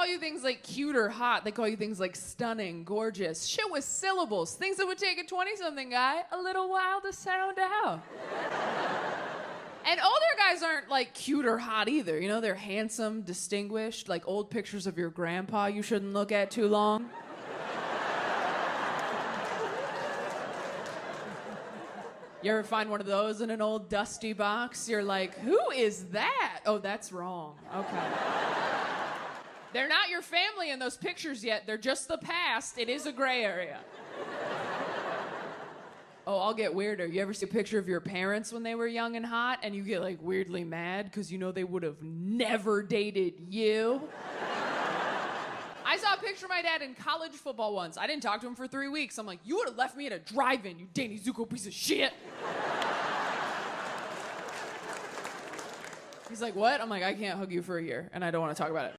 call you things like cute or hot. They call you things like stunning, gorgeous. Shit with syllables. Things that would take a 20-something guy a little while to sound out. And older guys aren't like cute or hot either. You know, they're handsome, distinguished, like old pictures of your grandpa you shouldn't look at too long. You ever find one of those in an old dusty box? You're like, who is that? Oh, that's wrong. Okay. They're not your family in those pictures yet. They're just the past. It is a gray area. Oh, I'll get weirder. You ever see a picture of your parents when they were young and hot and you get like weirdly mad because you know they would have never dated you? I saw a picture of my dad in college football once. I didn't talk to him for 3 weeks. I'm like, you would have left me at a drive-in, you Danny Zuko piece of shit. He's like, what? I'm like, I can't hug you for a year, and I don't want to talk about it.